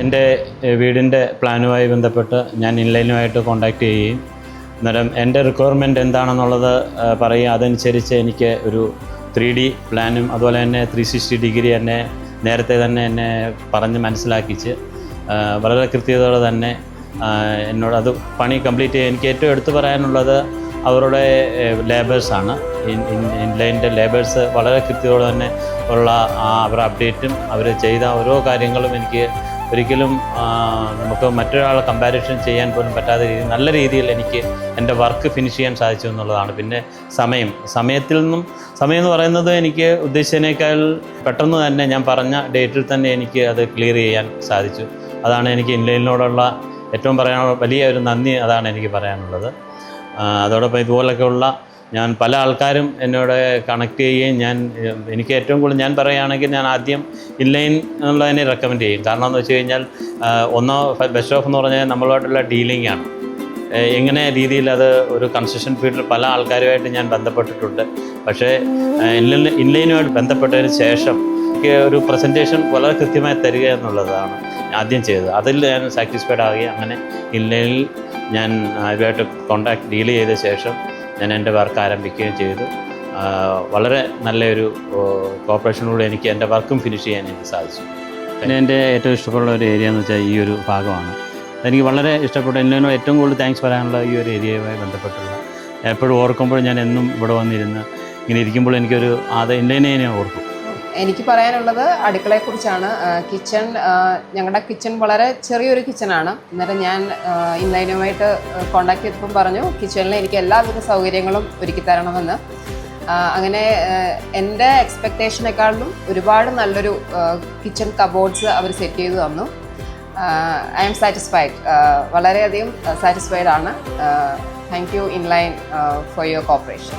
എൻ്റെ വീടിൻ്റെ പ്ലാനുമായി ബന്ധപ്പെട്ട് ഞാൻ ഇൻലൈനുമായിട്ട് കോൺടാക്റ്റ് ചെയ്യുകയും അന്നേരം എൻ്റെ റിക്വയർമെൻറ്റ് എന്താണെന്നുള്ളത് പറയുക. അതനുസരിച്ച് എനിക്ക് ഒരു 3D പ്ലാനും അതുപോലെ തന്നെ 360 ഡിഗ്രി എന്നെ നേരത്തെ തന്നെ എന്നെ പറഞ്ഞ് മനസ്സിലാക്കിച്ച് വളരെ കൃത്യതയോടെ തന്നെ എന്നോട് അത് പണി കംപ്ലീറ്റ് ചെയ്യാൻ എനിക്ക് ഏറ്റവും എടുത്തു പറയാനുള്ളത് അവരുടെ ലേബേഴ്സാണ്. ഇൻലൈൻ്റെ ലേബേഴ്സ് വളരെ കൃത്യതയോടെ തന്നെ ഉള്ള അവരുടെ അപ്ഡേറ്റും അവർ ചെയ്ത ഓരോ കാര്യങ്ങളും എനിക്ക് ഒരിക്കലും നമുക്ക് മറ്റൊരാളെ കമ്പാരിസൺ ചെയ്യാൻ പോലും പറ്റാത്ത രീതിയിൽ നല്ല രീതിയിൽ എനിക്ക് എൻ്റെ വർക്ക് ഫിനിഷ് ചെയ്യാൻ സാധിച്ചു എന്നുള്ളതാണ്. പിന്നെ സമയം എന്ന് പറയുന്നത് എനിക്ക് ഉദ്ദേശിച്ചതിനേക്കാൾ പെട്ടെന്ന് തന്നെ ഞാൻ പറഞ്ഞ ഡേറ്റിൽ തന്നെ എനിക്ക് അത് ക്ലിയർ ചെയ്യാൻ സാധിച്ചു. അതാണ് എനിക്ക് ഇൻലൈനിനോടുള്ള ഏറ്റവും പറയാനുള്ള വലിയ ഒരു നന്ദി. അതാണ് എനിക്ക് പറയാനുള്ളത്. അതോടൊപ്പം ഇതുപോലൊക്കെയുള്ള ഞാൻ പല ആൾക്കാരും എന്നോട് കണക്ട് ചെയ്യുകയും എനിക്ക് ഏറ്റവും കൂടുതൽ ഞാൻ പറയുകയാണെങ്കിൽ ഞാൻ ആദ്യം ഇൻലൈൻ എന്നുള്ളതിനെ റെക്കമെൻഡ് ചെയ്യും. കാരണം എന്ന് വെച്ച് കഴിഞ്ഞാൽ ബെസ്റ്റ് ഓഫ് എന്ന് പറഞ്ഞാൽ നമ്മളുമായിട്ടുള്ള ഡീലിംഗ് ആണ്. എങ്ങനെ രീതിയിൽ അത് ഒരു കൺസ്ട്രക്ഷൻ ഫീൽഡിൽ പല ആൾക്കാരുമായിട്ട് ഞാൻ ബന്ധപ്പെട്ടിട്ടുണ്ട്. പക്ഷേ ഇൻലൈനുമായിട്ട് ബന്ധപ്പെട്ടതിന് ശേഷം എനിക്ക് ഒരു പ്രസൻറ്റേഷൻ വളരെ കൃത്യമായി തരിക എന്നുള്ളതാണ് ആദ്യം ചെയ്തത്. അതിൽ ഞാൻ സാറ്റിസ്ഫൈഡ് ആവുകയും അങ്ങനെ ഇൻലൈനിൽ ഞാൻ ഇതുമായിട്ട് കോൺടാക്ട് ഡീൽ ചെയ്ത ശേഷം ഞാൻ എൻ്റെ വർക്ക് ആരംഭിക്കുകയും ചെയ്തു. വളരെ നല്ലൊരു കോപ്പറേഷനിലൂടെ എനിക്ക് എൻ്റെ വർക്കും ഫിനിഷ് ചെയ്യാൻ എനിക്ക് സാധിച്ചു. പിന്നെ എൻ്റെ ഏറ്റവും ഇഷ്ടപ്പെട്ട ഒരു ഏരിയ എന്ന് വെച്ചാൽ ഈ ഒരു ഭാഗമാണ്. എനിക്ക് വളരെ ഇഷ്ടപ്പെട്ട എന്നോട് ഏറ്റവും കൂടുതൽ താങ്ക്സ് പറയാനുള്ള ഈ ഒരു ഏരിയയുമായി ബന്ധപ്പെട്ടുള്ള എപ്പോഴും ഓർക്കുമ്പോൾ ഞാൻ എന്നും ഇവിടെ വന്നിരുന്ന് ഇങ്ങനെ ഇരിക്കുമ്പോൾ എനിക്കൊരു ഇൻലൈനെ ഞാൻ ഓർക്കും. എനിക്ക് പറയാനുള്ളത് അടുക്കളയെക്കുറിച്ചാണ്. കിച്ചൺ, ഞങ്ങളുടെ കിച്ചൺ വളരെ ചെറിയൊരു കിച്ചണാണ്. അന്നേരം ഞാൻ ഇൻലൈനുമായിട്ട് കോൺടാക്ട് ചെയ്തപ്പം പറഞ്ഞു കിച്ചണിൽ എനിക്ക് എല്ലാവിധ സൗകര്യങ്ങളും ഒരുക്കി തരണമെന്ന്. അങ്ങനെ എൻ്റെ എക്സ്പെക്റ്റേഷനേക്കാളും ഒരുപാട് നല്ലൊരു കിച്ചൺ കബോർഡ്സ് അവർ സെറ്റ് ചെയ്ത് തന്നു. ഐ ആം സാറ്റിസ്ഫൈഡ്, വളരെയധികം സാറ്റിസ്ഫൈഡ് ആണ്. Thank you inline for your corporation.